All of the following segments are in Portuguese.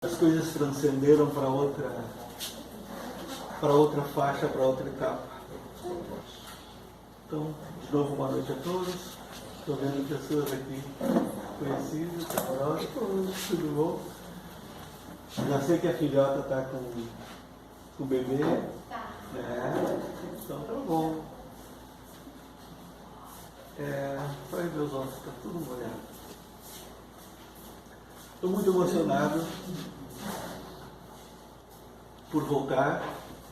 As coisas transcenderam para outra faixa, para outra etapa. Então, de novo, boa noite a todos. Estou vendo pessoas aqui conhecidas, amorosas, tudo bom? Já sei que a filhota está com o bebê. Então tá bom. Vai ver os ossos, está tudo molhado. Estou muito emocionado por voltar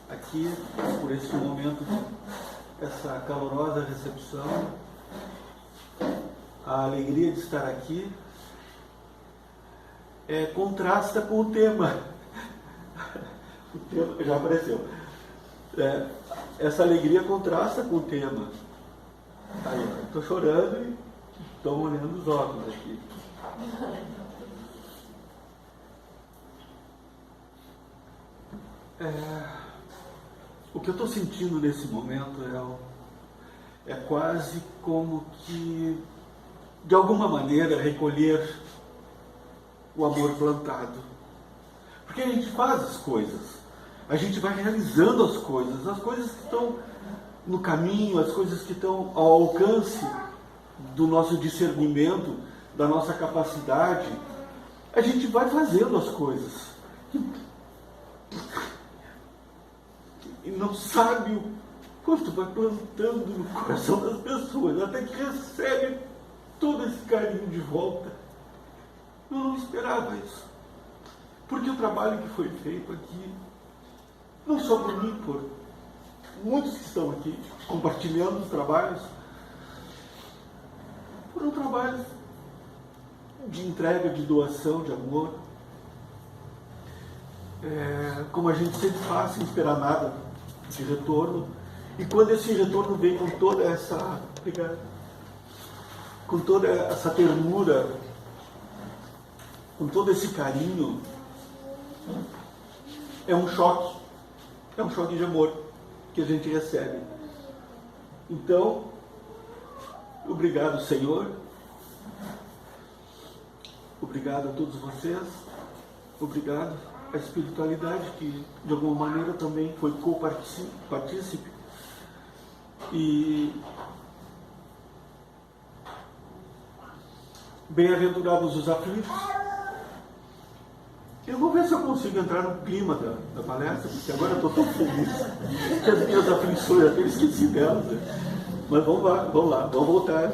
aqui, por esse momento, essa calorosa recepção, a alegria de estar aqui, contrasta com o tema. O tema já apareceu. Essa alegria contrasta com o tema. Aí, estou chorando e estou molhando os óculos aqui. O que eu estou sentindo nesse momento é quase como que, de alguma maneira, recolher o amor plantado. Porque a gente faz as coisas, a gente vai realizando as coisas que estão no caminho, as coisas que estão ao alcance do nosso discernimento, da nossa capacidade, a gente vai fazendo as coisas. E não sabe o quanto vai plantando no coração das pessoas, até que recebe todo esse carinho de volta. Eu não esperava isso. Porque o trabalho que foi feito aqui, não só por mim, por muitos que estão aqui compartilhando os trabalhos, foram trabalhos de entrega, de doação, de amor. Como a gente sempre faz, sem esperar nada de retorno, e quando esse retorno vem com toda essa ternura, com todo esse carinho, é um choque de amor que a gente recebe. Então, obrigado, Senhor, obrigado a todos vocês, obrigado a espiritualidade que de alguma maneira também foi co-partícipe. E bem-aventurados os aflitos. Eu vou ver se eu consigo entrar no clima da palestra, porque agora eu estou tão feliz que as minhas aflições, até esqueci delas, né? Mas vamos lá, vamos voltar.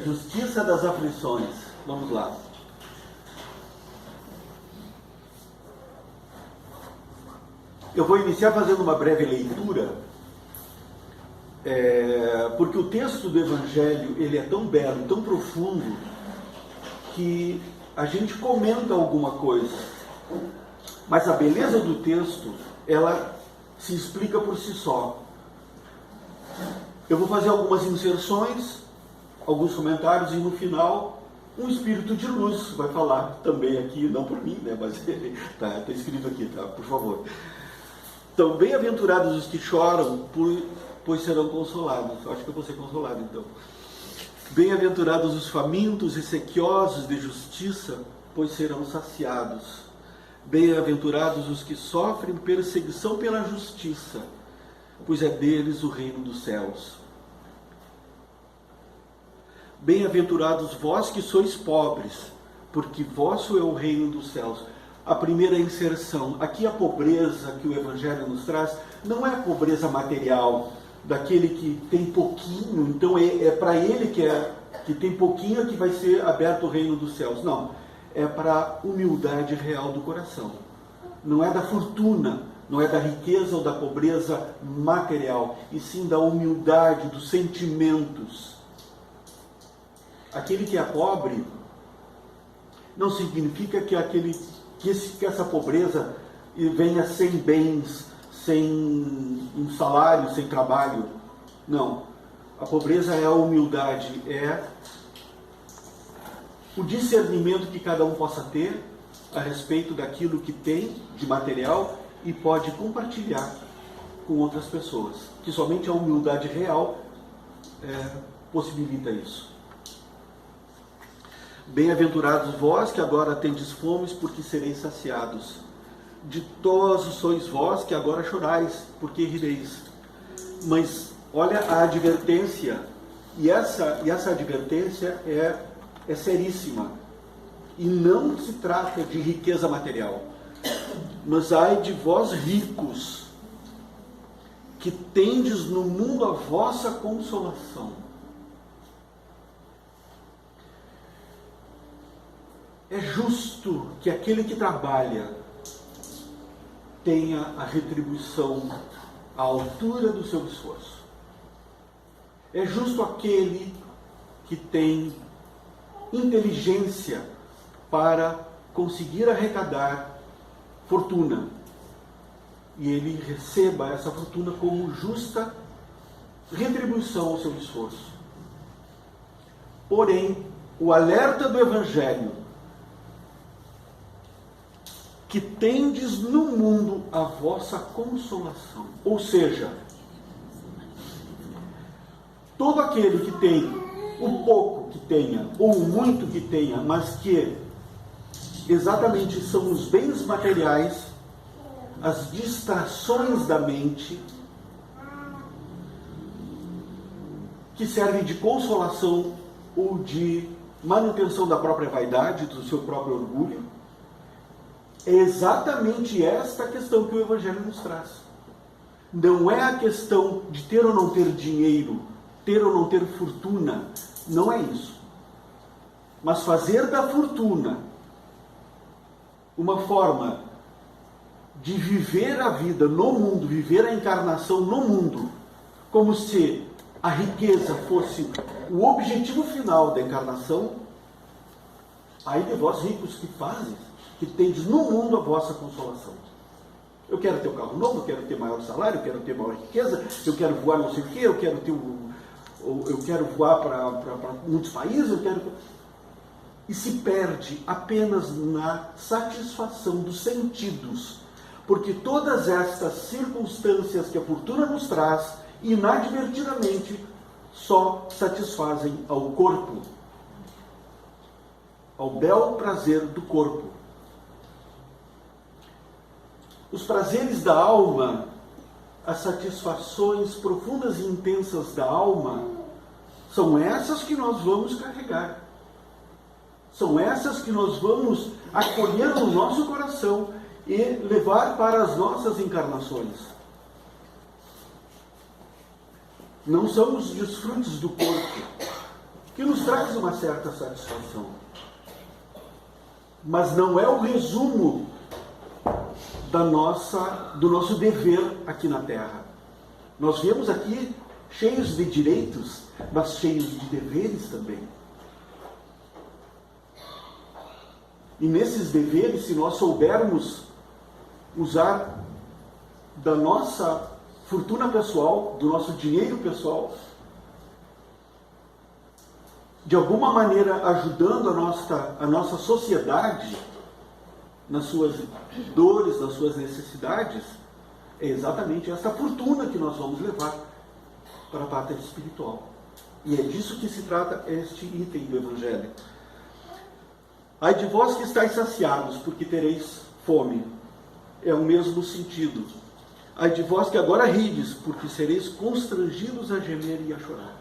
Justiça das aflições. Vamos lá. Eu vou iniciar fazendo uma breve leitura, porque o texto do Evangelho ele é tão belo, tão profundo, que a gente comenta alguma coisa, mas a beleza do texto, ela se explica por si só. Eu vou fazer algumas inserções, alguns comentários, e no final, um espírito de luz vai falar também aqui, não por mim, né, mas está escrito aqui, tá? Por favor. Então, bem-aventurados os que choram, pois serão consolados. Acho que eu vou ser consolado, então. Bem-aventurados os famintos e sequiosos de justiça, pois serão saciados. Bem-aventurados os que sofrem perseguição pela justiça, pois é deles o reino dos céus. Bem-aventurados vós que sois pobres, porque vosso é o reino dos céus. A primeira inserção, aqui a pobreza que o Evangelho nos traz, não é a pobreza material, daquele que tem pouquinho, então é para ele que tem pouquinho que vai ser aberto o reino dos céus. Não, é para a humildade real do coração. Não é da fortuna, não é da riqueza ou da pobreza material, e sim da humildade, dos sentimentos. Aquele que é pobre não significa que essa pobreza venha sem bens, sem um salário, sem trabalho. Não. A pobreza é a humildade, é o discernimento que cada um possa ter a respeito daquilo que tem de material e pode compartilhar com outras pessoas. Que somente a humildade real possibilita isso. Bem-aventurados vós que agora tendes fome, porque sereis saciados. Ditosos sois vós que agora chorais, porque rireis. Mas olha a advertência, e essa advertência é seríssima. E não se trata de riqueza material. Mas ai de vós ricos, que tendes no mundo a vossa consolação. É justo que aquele que trabalha tenha a retribuição à altura do seu esforço. É justo aquele que tem inteligência para conseguir arrecadar fortuna, e ele receba essa fortuna como justa retribuição ao seu esforço. Porém, o alerta do Evangelho, que tendes no mundo a vossa consolação, ou seja, todo aquele que tem o pouco que tenha, ou o muito que tenha, mas que exatamente são os bens materiais, as distrações da mente, que servem de consolação ou de manutenção da própria vaidade, do seu próprio orgulho. É exatamente esta questão que o Evangelho nos traz. Não é a questão de ter ou não ter dinheiro, ter ou não ter fortuna. Não é isso. Mas fazer da fortuna uma forma de viver a vida no mundo, viver a encarnação no mundo, como se a riqueza fosse o objetivo final da encarnação. Ai de vós ricos que fazes, que tendes no mundo a vossa consolação. Eu quero ter um carro novo, eu quero ter maior salário, eu quero ter maior riqueza, eu quero voar não sei o quê, eu quero voar para muitos países, E se perde apenas na satisfação dos sentidos, porque todas estas circunstâncias que a fortuna nos traz, inadvertidamente, só satisfazem ao corpo, ao bel prazer do corpo. Os prazeres da alma, as satisfações profundas e intensas da alma, são essas que nós vamos carregar. São essas que nós vamos acolher no nosso coração e levar para as nossas encarnações. Não são os desfrutos do corpo, que nos traz uma certa satisfação. Mas não é o resumo do nosso dever aqui na Terra. Nós viemos aqui cheios de direitos, mas cheios de deveres também. E nesses deveres, se nós soubermos usar da nossa fortuna pessoal, do nosso dinheiro pessoal, de alguma maneira ajudando a nossa sociedade nas suas dores, nas suas necessidades, é exatamente essa fortuna que nós vamos levar para a pátria espiritual. E é disso que se trata este item do Evangelho. Ai de vós que estáis saciados, porque tereis fome. É o mesmo sentido. Ai de vós que agora rides, porque sereis constrangidos a gemer e a chorar.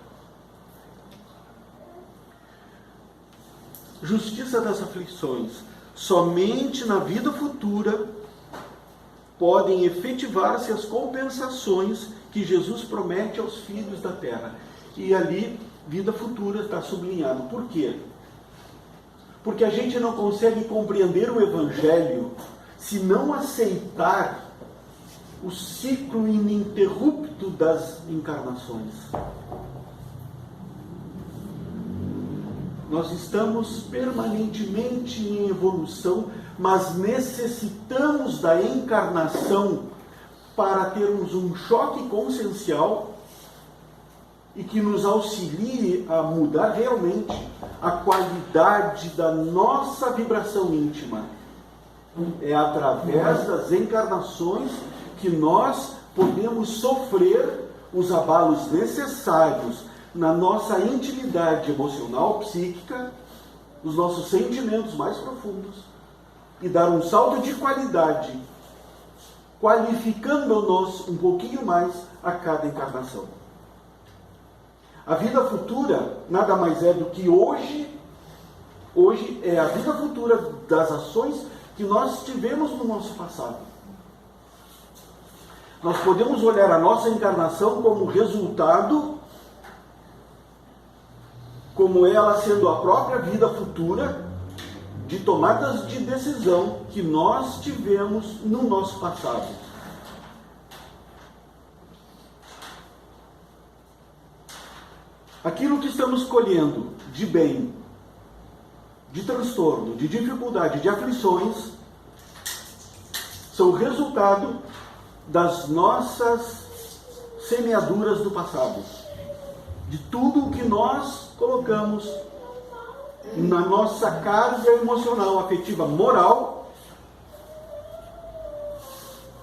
Justiça das aflições. Somente na vida futura podem efetivar-se as compensações que Jesus promete aos filhos da terra. E ali, vida futura está sublinhado. Por quê? Porque a gente não consegue compreender o Evangelho se não aceitar o ciclo ininterrupto das encarnações. Nós estamos permanentemente em evolução, mas necessitamos da encarnação para termos um choque consciencial e que nos auxilie a mudar realmente a qualidade da nossa vibração íntima. É através das encarnações que nós podemos sofrer os abalos necessários na nossa intimidade emocional, psíquica, os nossos sentimentos mais profundos e dar um salto de qualidade, qualificando-nos um pouquinho mais a cada encarnação. A vida futura nada mais é do que hoje é a vida futura das ações que nós tivemos no nosso passado. Nós podemos olhar a nossa encarnação como resultado, como ela sendo a própria vida futura de tomadas de decisão que nós tivemos no nosso passado. Aquilo que estamos colhendo de bem, de transtorno, de dificuldade, de aflições, são resultado das nossas semeaduras do passado, de tudo o que nós colocamos na nossa carga emocional, afetiva, moral,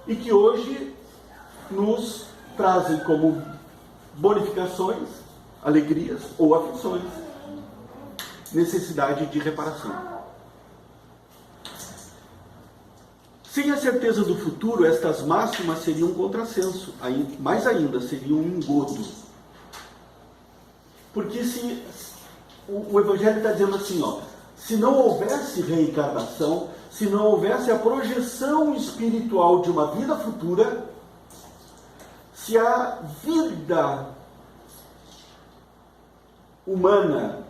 e que hoje nos trazem como bonificações, alegrias ou aflições, necessidade de reparação. Sem a certeza do futuro, estas máximas seriam um contrassenso, mais ainda, seriam um engodo. Porque se o Evangelho está dizendo assim, se não houvesse reencarnação, se não houvesse a projeção espiritual de uma vida futura, se a vida humana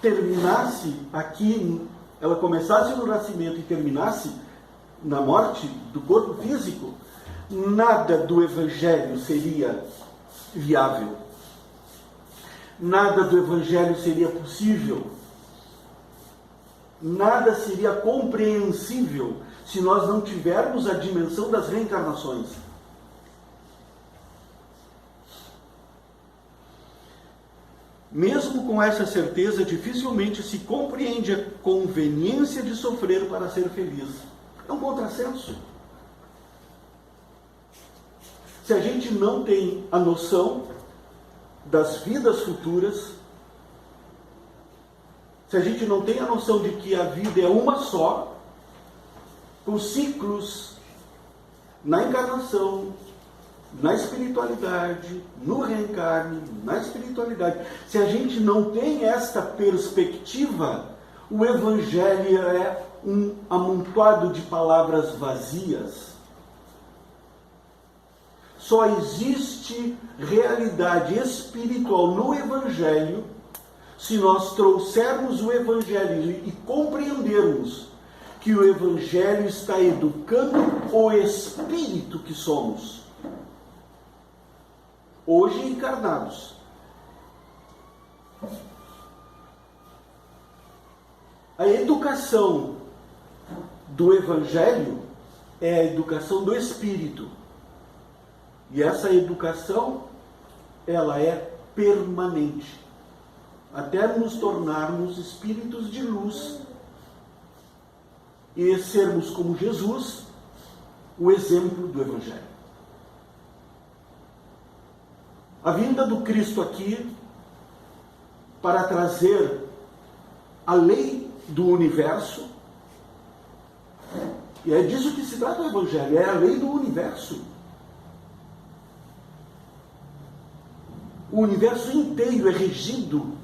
terminasse aqui, ela começasse no nascimento e terminasse na morte do corpo físico, nada do Evangelho seria viável. Nada do Evangelho seria possível. Nada seria compreensível se nós não tivermos a dimensão das reencarnações. Mesmo com essa certeza, dificilmente se compreende a conveniência de sofrer para ser feliz. É um contrassenso. Se a gente não tem a noção das vidas futuras, se a gente não tem a noção de que a vida é uma só, com ciclos na encarnação, na espiritualidade, no reencarne, na espiritualidade. Se a gente não tem esta perspectiva, o Evangelho é um amontoado de palavras vazias. Só existe realidade espiritual no Evangelho se nós trouxermos o Evangelho e compreendermos que o Evangelho está educando o espírito que somos. Hoje encarnados. A educação do Evangelho é a educação do Espírito. E essa educação, ela é permanente. Até nos tornarmos espíritos de luz. E sermos como Jesus, o exemplo do Evangelho. A vinda do Cristo aqui para trazer a lei do universo, e é disso que se trata o Evangelho, é a lei do universo. O universo inteiro é regido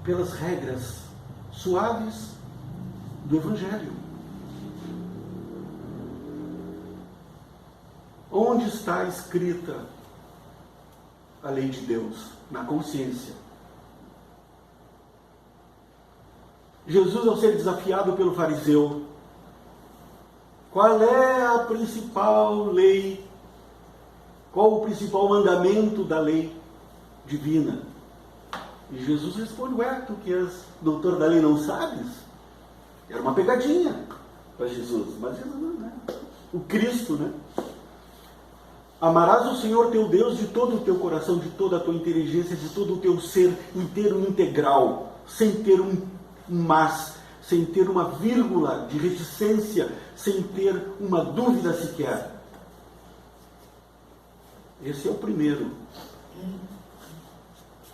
pelas regras suaves do Evangelho. Onde está escrita a lei de Deus? Na consciência. Jesus, ao ser desafiado pelo fariseu, qual é a principal lei? Qual o principal mandamento da lei divina? E Jesus responde: tu que és doutor da lei não sabes? Era uma pegadinha para Jesus, mas Jesus não, o Cristo, Amarás o Senhor teu Deus de todo o teu coração, de toda a tua inteligência, de todo o teu ser inteiro, integral, sem ter um mas, sem ter uma vírgula de reticência, sem ter uma dúvida sequer. Esse é o primeiro.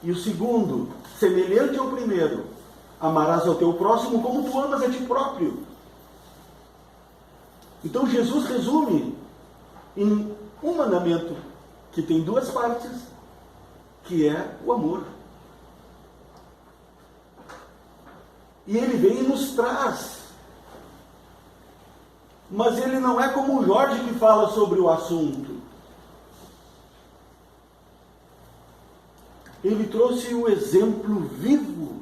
E o segundo, semelhante ao primeiro, amarás ao teu próximo como tu amas a ti próprio. Então Jesus resume em um mandamento que tem duas partes, que é o amor. E ele vem e nos traz. Mas ele não é como o Jorge que fala sobre o assunto. Ele trouxe o exemplo vivo.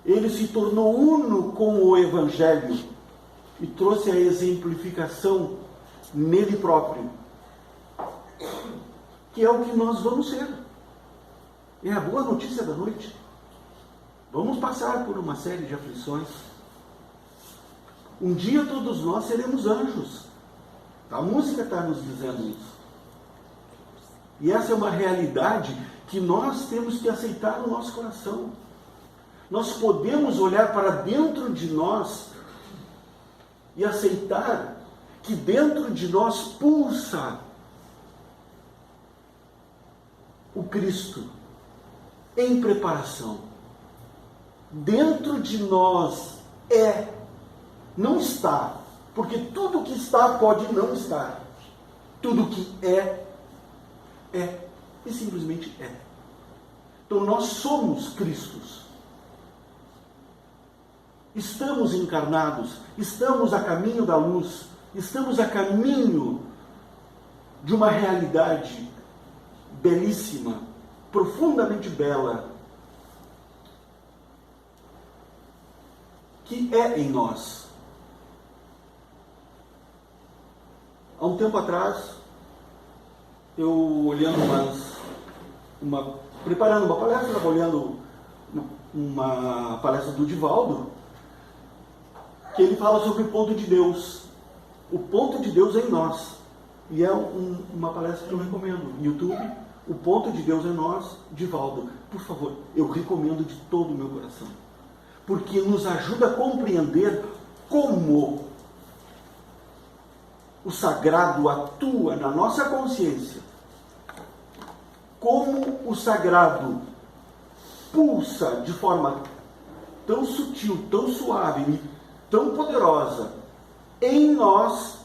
Ele se tornou uno com o Evangelho e trouxe a exemplificação nele próprio, que é o que nós vamos ser. É a boa notícia da noite. Vamos passar por uma série de aflições. Um dia todos nós seremos anjos. A música está nos dizendo isso. E essa é uma realidade que nós temos que aceitar no nosso coração. Nós podemos olhar para dentro de nós e aceitar que dentro de nós pulsa o Cristo em preparação. Dentro de nós não está, porque tudo que está pode não estar. Tudo que é e simplesmente é. Então nós somos Cristos. Estamos encarnados, estamos a caminho da luz, estamos a caminho de uma realidade belíssima, profundamente bela, que é em nós. Há um tempo atrás, eu olhando preparando uma palestra, estava olhando uma palestra do Divaldo, que ele fala sobre o ponto de Deus. O ponto de Deus é em nós. E é uma palestra que eu recomendo. YouTube, o ponto de Deus é em nós, Divaldo. Por favor, eu recomendo de todo o meu coração. Porque nos ajuda a compreender como o sagrado atua na nossa consciência. Como o sagrado pulsa de forma tão sutil, tão suave, tão poderosa em nós.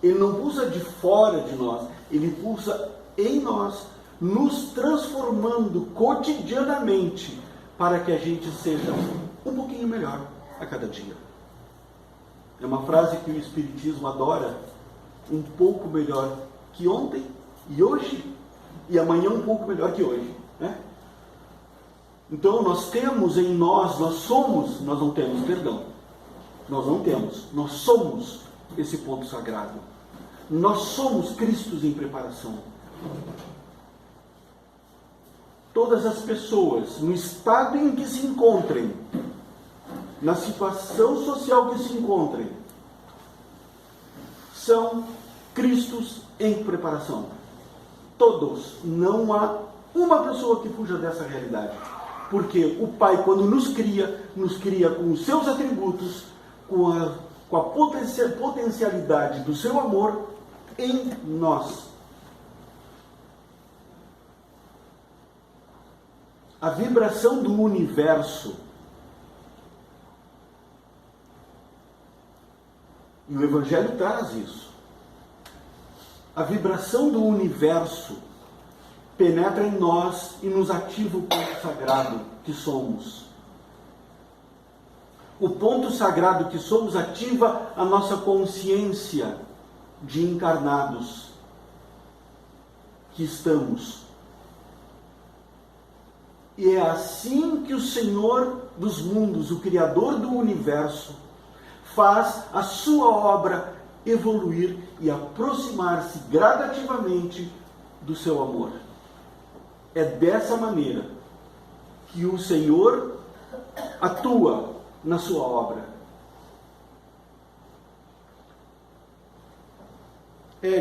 Ele não pulsa de fora de nós, ele pulsa em nós, nos transformando cotidianamente para que a gente seja um pouquinho melhor a cada dia. É uma frase que o Espiritismo adora: um pouco melhor que ontem e hoje, e amanhã um pouco melhor que hoje, né? Então nós temos em nós, nós não temos, perdão. Nós não temos, nós somos esse ponto sagrado. Nós somos Cristos em preparação. Todas as pessoas, no estado em que se encontrem, na situação social que se encontrem, são Cristos em preparação. Todos. Não há uma pessoa que fuja dessa realidade. Porque o Pai, quando nos cria com os seus atributos, com a potencialidade do seu amor em nós. A vibração do universo, e o Evangelho traz isso, a vibração do universo penetra em nós e nos ativa o ponto sagrado que somos. O ponto sagrado que somos ativa a nossa consciência de encarnados que estamos. E é assim que o Senhor dos mundos, o Criador do universo, faz a sua obra evoluir e aproximar-se gradativamente do seu amor. É dessa maneira que o Senhor atua na sua obra.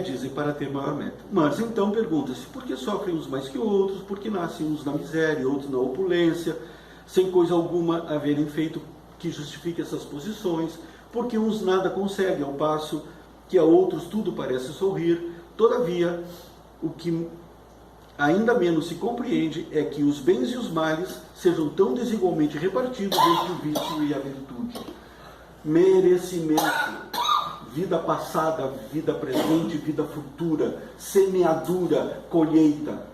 Dizem, para ter maior meta. Mas então pergunta-se, por que sofrem uns mais que outros? Por que nascem uns na miséria, outros na opulência, sem coisa alguma haverem feito que justifique essas posições? Porque uns nada conseguem, ao passo que a outros tudo parece sorrir. Todavia, o que ainda menos se compreende é que os bens e os males sejam tão desigualmente repartidos entre o vício e a virtude. Merecimento, vida passada, vida presente, vida futura, semeadura, colheita.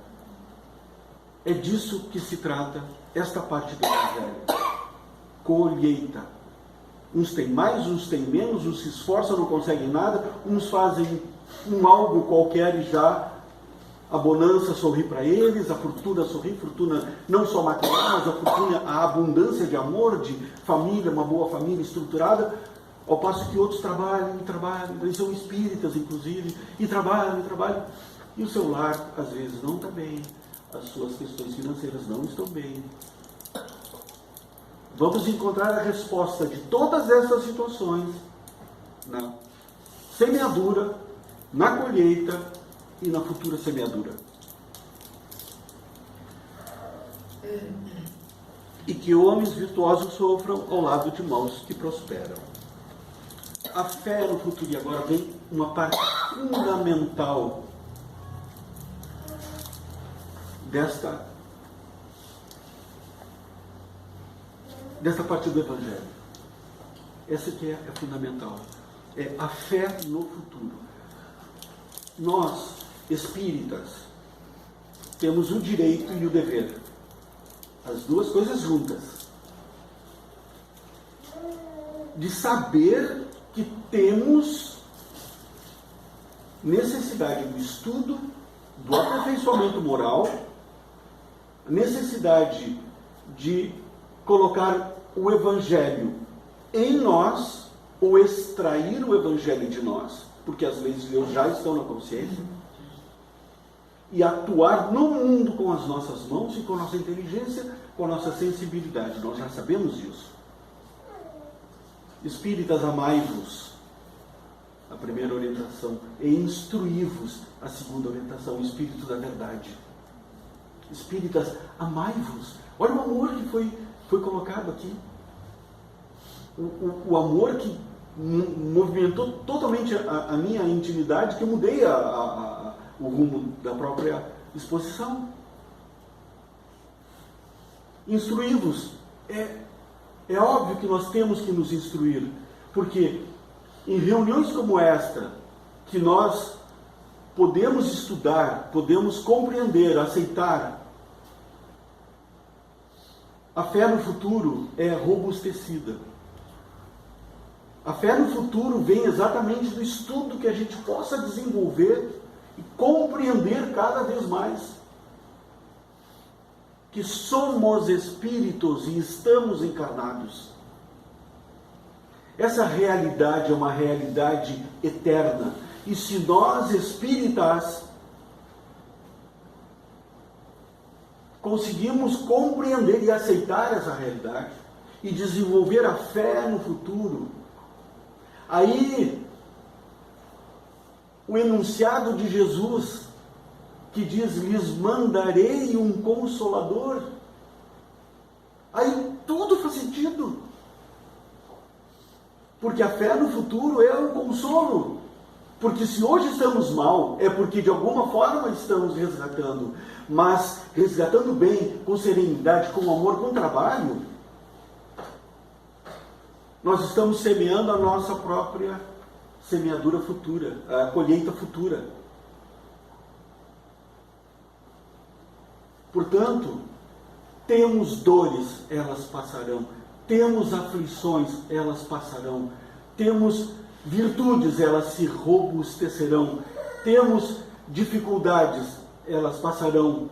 É disso que se trata esta parte do Evangelho. Colheita. Uns têm mais, uns têm menos, uns se esforçam, não conseguem nada, uns fazem algo qualquer e já a bonança sorri para eles, a fortuna sorri, fortuna não só material, mas a fortuna, a abundância de amor, de família, uma boa família estruturada, ao passo que outros trabalham, eles são espíritas inclusive, e trabalham, e o seu lar às vezes não está bem, as suas questões financeiras não estão bem. Vamos encontrar a resposta de todas essas situações na semeadura, na colheita e na futura semeadura. E que homens virtuosos sofram ao lado de mãos que prosperam. A fé no futuro, e agora vem uma parte fundamental desta parte do Evangelho. Essa que é fundamental. É a fé no futuro. Nós, espíritas, temos o direito e o dever. As duas coisas juntas. De saber que temos necessidade do estudo, do aperfeiçoamento moral, necessidade de colocar o Evangelho em nós, ou extrair o Evangelho de nós, porque as leis de Deus já estão na consciência, e atuar no mundo com as nossas mãos e com a nossa inteligência, com a nossa sensibilidade. Nós já sabemos disso. Espíritas, amai-vos, a primeira orientação, e instruí-vos, a segunda orientação, o Espírito da verdade. Espíritas, amai-vos. Olha o amor que foi colocado aqui. O amor que movimentou totalmente a minha intimidade, que eu mudei o rumo da própria exposição. Instruí-vos. É óbvio que nós temos que nos instruir, porque em reuniões como esta, que nós podemos estudar, podemos compreender, aceitar, a fé no futuro é robustecida. A fé no futuro vem exatamente do estudo que a gente possa desenvolver e compreender cada vez mais que somos espíritos e estamos encarnados. Essa realidade é uma realidade eterna. E se nós, espíritas, conseguimos compreender e aceitar essa realidade e desenvolver a fé no futuro, aí o enunciado de Jesus, que diz, lhes mandarei um consolador, aí tudo faz sentido. Porque a fé no futuro é um consolo. Porque se hoje estamos mal, é porque de alguma forma estamos resgatando. Mas resgatando bem, com serenidade, com amor, com trabalho, nós estamos semeando a nossa própria semeadura futura, a colheita futura. Portanto, temos dores, elas passarão. Temos aflições, elas passarão. Temos virtudes, elas se robustecerão. Temos dificuldades, elas passarão.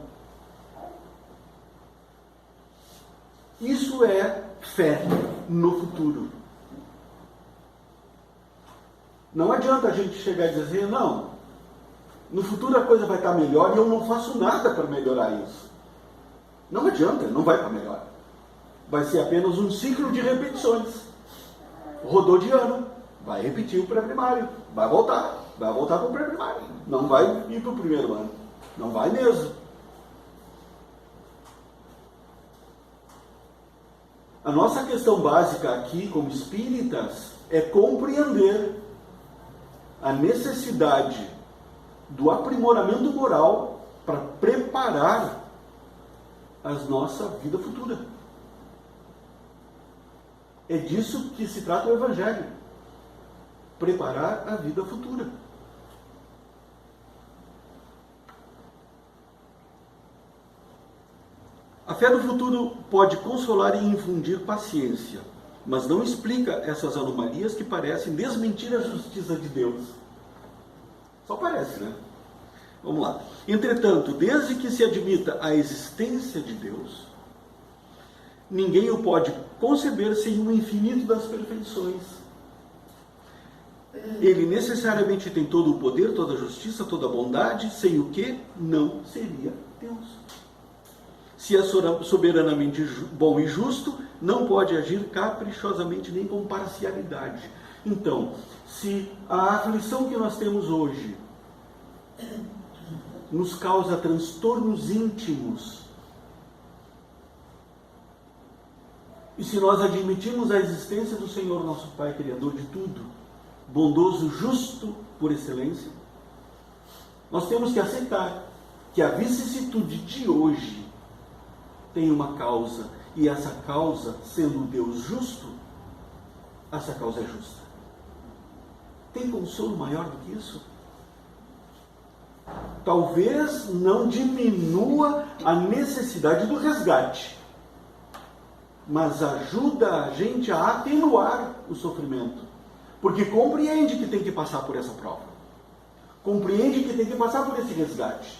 Isso é fé no futuro. Não adianta a gente chegar e dizer, não, no futuro a coisa vai estar melhor e eu não faço nada para melhorar isso. Não adianta, não vai estar melhor. Vai ser apenas um ciclo de repetições. Rodou de ano, vai repetir o pré-primário, vai voltar para o pré-primário. Não vai ir para o primeiro ano. Não vai mesmo. A nossa questão básica aqui, como espíritas, é compreender a necessidade do aprimoramento moral para preparar a nossa vida futura. É disso que se trata o Evangelho. Preparar a vida futura. A fé no futuro pode consolar e infundir paciência, mas não explica essas anomalias que parecem desmentir a justiça de Deus. Só parece, né? Vamos lá. Entretanto, desde que se admita a existência de Deus, ninguém o pode conceber sem o infinito das perfeições. Ele necessariamente tem todo o poder, toda a justiça, toda a bondade, sem o que não seria Deus. Se é soberanamente bom e justo, não pode agir caprichosamente nem com parcialidade. Então, se a aflição que nós temos hoje nos causa transtornos íntimos, e se nós admitirmos a existência do Senhor, nosso Pai, Criador de tudo, bondoso, justo por excelência, nós temos que aceitar que a vicissitude de hoje tem uma causa, e essa causa, sendo Deus justo, essa causa é justa. Tem consolo maior do que isso? Talvez não diminua a necessidade do resgate, mas ajuda a gente a atenuar o sofrimento, porque compreende que tem que passar por essa prova, compreende que tem que passar por esse resgate,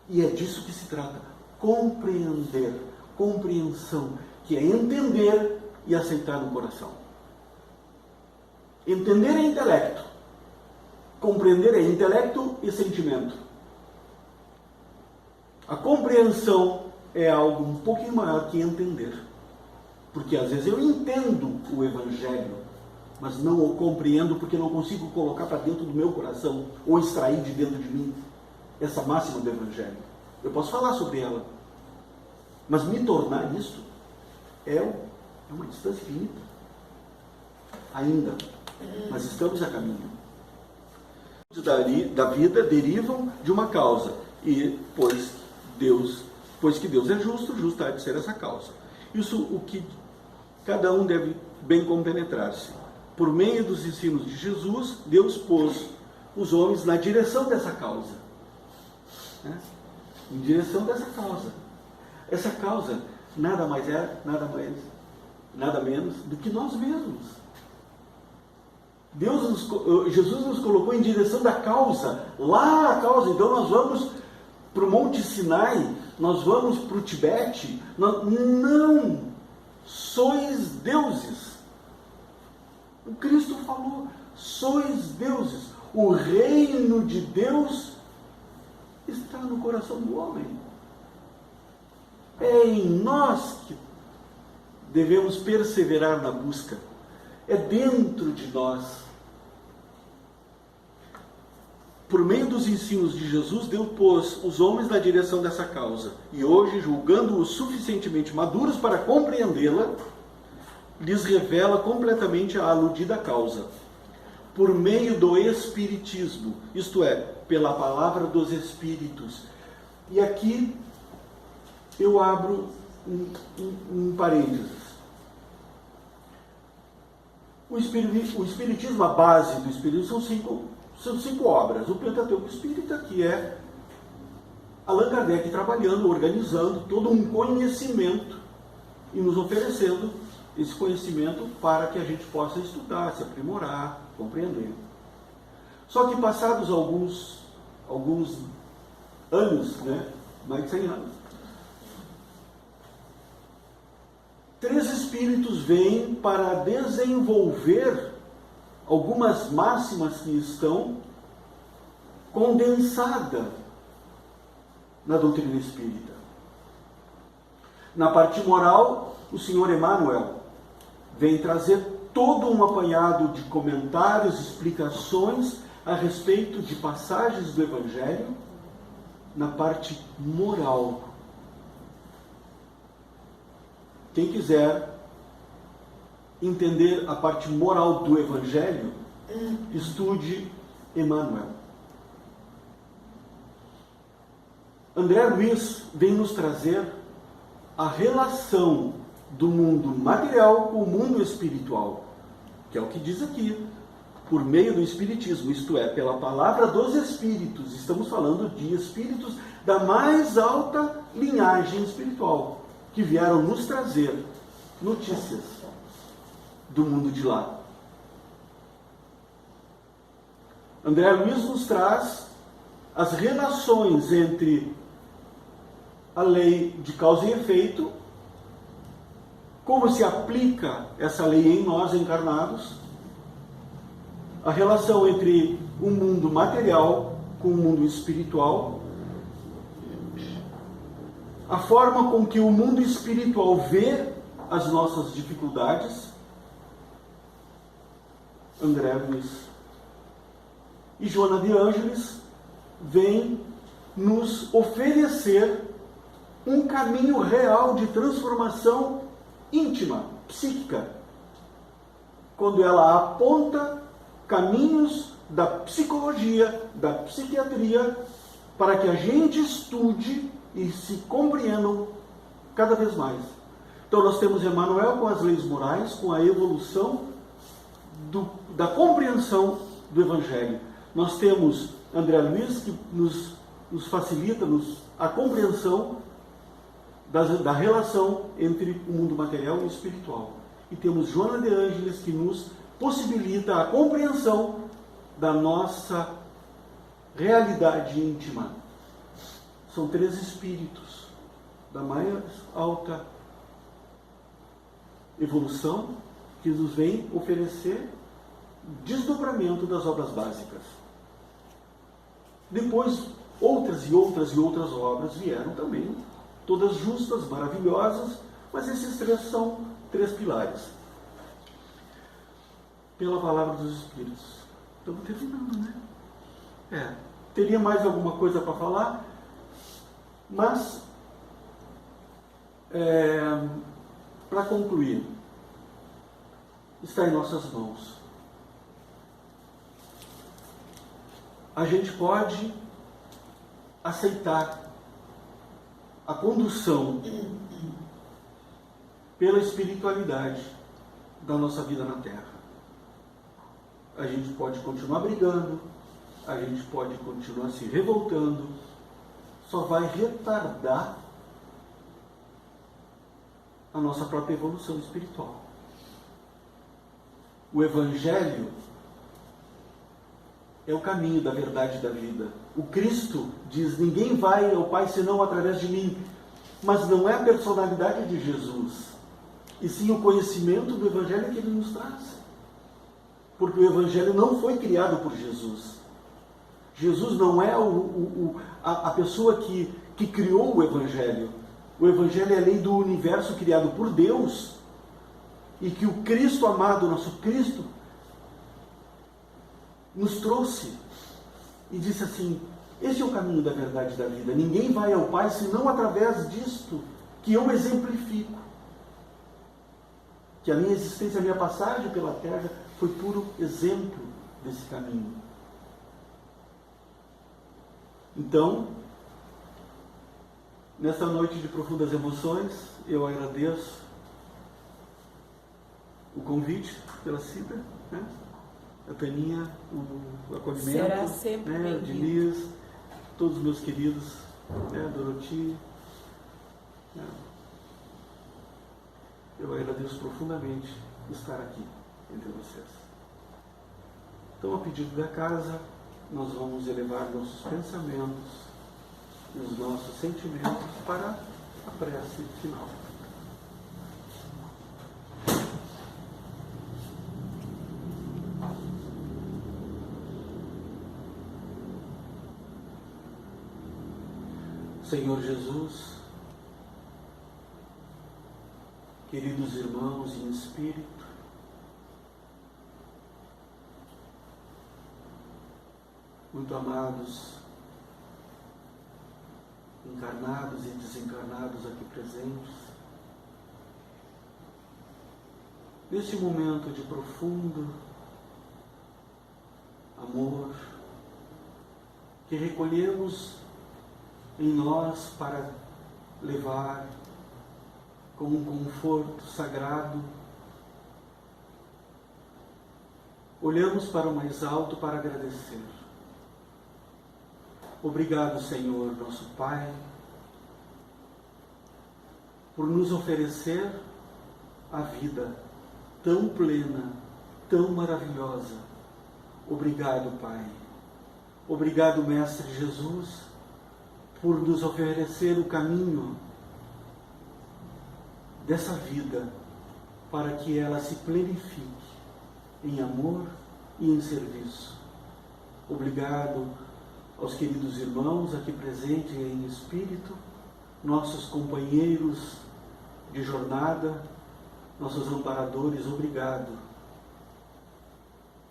e é disso que se trata. Compreender, compreensão, que é entender e aceitar no coração. Entender é intelecto, compreender é intelecto e sentimento. A compreensão é algo um pouquinho maior que entender, porque às vezes eu entendo o Evangelho, mas não o compreendo porque não consigo colocar para dentro do meu coração ou extrair de dentro de mim essa máxima do Evangelho. Eu posso falar sobre ela, mas me tornar isso é uma distância infinita. Ainda, mas estamos a caminho. Da vida derivam de uma causa, e pois que Deus é justo, justa há de ser essa causa. Isso o que cada um deve bem compenetrar-se. Por meio dos ensinos de Jesus, Deus pôs os homens na direção dessa causa. Né? Em direção dessa causa. Essa causa nada mais é, nada menos do que nós mesmos. Jesus nos colocou em direção da causa, lá a causa. Então nós vamos para o Monte Sinai, nós vamos para o Tibete. Não, sois deuses. O Cristo falou, sois deuses. O reino de Deus está no coração do homem. É em nós que devemos perseverar na busca. É dentro de nós. Por meio dos ensinos de Jesus, Deus pôs os homens na direção dessa causa. E hoje, julgando-os suficientemente maduros para compreendê-la, lhes revela completamente a aludida causa. Por meio do Espiritismo, isto é, pela palavra dos Espíritos. E aqui eu abro um parênteses. O Espiritismo, a base do Espiritismo são cinco obras. O Pentateuco Espírita, que é Allan Kardec trabalhando, organizando todo um conhecimento e nos oferecendo esse conhecimento para que a gente possa estudar, se aprimorar, compreender. Só que passados alguns anos, né, mais de 100 anos, 3 espíritos vêm para desenvolver algumas máximas que estão condensadas na doutrina espírita. Na parte moral, o Senhor Emmanuel vem trazer todo um apanhado de comentários, explicações a respeito de passagens do Evangelho na parte moral. Quem quiser entender a parte moral do Evangelho, estude Emmanuel. André Luiz vem nos trazer a relação do mundo material com o mundo espiritual, que é o que diz aqui, por meio do Espiritismo, isto é, pela palavra dos Espíritos. Estamos falando de espíritos da mais alta linhagem espiritual, que vieram nos trazer notícias do mundo de lá. André Luiz nos traz as relações entre a lei de causa e efeito, como se aplica essa lei em nós encarnados, a relação entre o mundo material com o mundo espiritual, a forma com que o mundo espiritual vê as nossas dificuldades. André Luiz e Joana de Ângeles vem nos oferecer um caminho real de transformação íntima, psíquica, quando ela aponta caminhos da psicologia, da psiquiatria, para que a gente estude e se compreendam cada vez mais. Então nós temos Emmanuel com as leis morais, com a evolução da compreensão do Evangelho. Nós temos André Luiz, que nos facilita a compreensão da relação entre o mundo material e o espiritual. E temos Joana de Ângeles, que nos possibilita a compreensão da nossa realidade íntima. São três espíritos da mais alta evolução que nos vem oferecer desdobramento das obras básicas. Depois, outras e outras e outras obras vieram também, todas justas, maravilhosas, mas esses três são três pilares. Pela palavra dos Espíritos. Estamos terminando, né? Teria mais alguma coisa para falar, mas, para concluir, está em nossas mãos. A gente pode aceitar a condução pela espiritualidade da nossa vida na Terra. A gente pode continuar brigando, a gente pode continuar se revoltando, só vai retardar a nossa própria evolução espiritual. O Evangelho é o caminho da verdade da vida. O Cristo diz: ninguém vai ao Pai senão através de mim. Mas não é a personalidade de Jesus, e sim o conhecimento do Evangelho que ele nos traz. Porque o Evangelho não foi criado por Jesus. Jesus não é a pessoa que criou o Evangelho. O Evangelho é a lei do universo criado por Deus, e que o Cristo amado, nosso Cristo, nos trouxe e disse assim: esse é o caminho da verdade da vida. Ninguém vai ao Pai senão através disto que eu exemplifico. Que a minha existência, a minha passagem pela Terra foi puro exemplo desse caminho. Então, nessa noite de profundas emoções, eu agradeço o convite pela Cida, né? A Taninha, o acolhimento, será sempre né? O Diniz, todos os meus queridos, né? Doroti. Né? Eu agradeço profundamente estar aqui entre vocês. Então, a pedido da casa, nós vamos elevar nossos pensamentos e os nossos sentimentos para a prece final. Senhor Jesus, queridos irmãos em espírito, muito amados, encarnados e desencarnados aqui presentes, neste momento de profundo amor, que recolhemos em nós para levar como um conforto sagrado. Olhamos para o mais alto para agradecer. Obrigado, Senhor, nosso Pai, por nos oferecer a vida tão plena, tão maravilhosa. Obrigado, Pai. Obrigado, Mestre Jesus, por nos oferecer o caminho dessa vida para que ela se plenifique em amor e em serviço. Obrigado aos queridos irmãos aqui presentes em espírito, nossos companheiros de jornada, nossos amparadores, obrigado.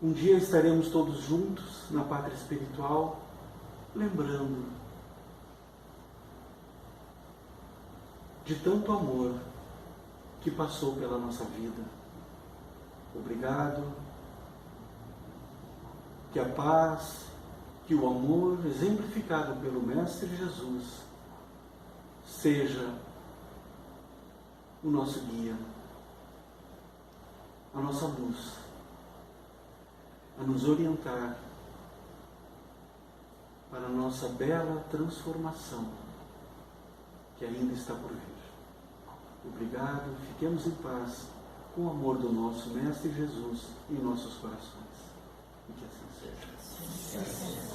Um dia estaremos todos juntos na pátria espiritual, lembrando de tanto amor que passou pela nossa vida. Obrigado. Que a paz, que o amor exemplificado pelo Mestre Jesus seja o nosso guia, a nossa luz, a nos orientar para a nossa bela transformação que ainda está por vir. Obrigado, fiquemos em paz com o amor do nosso Mestre Jesus em nossos corações. E que assim seja.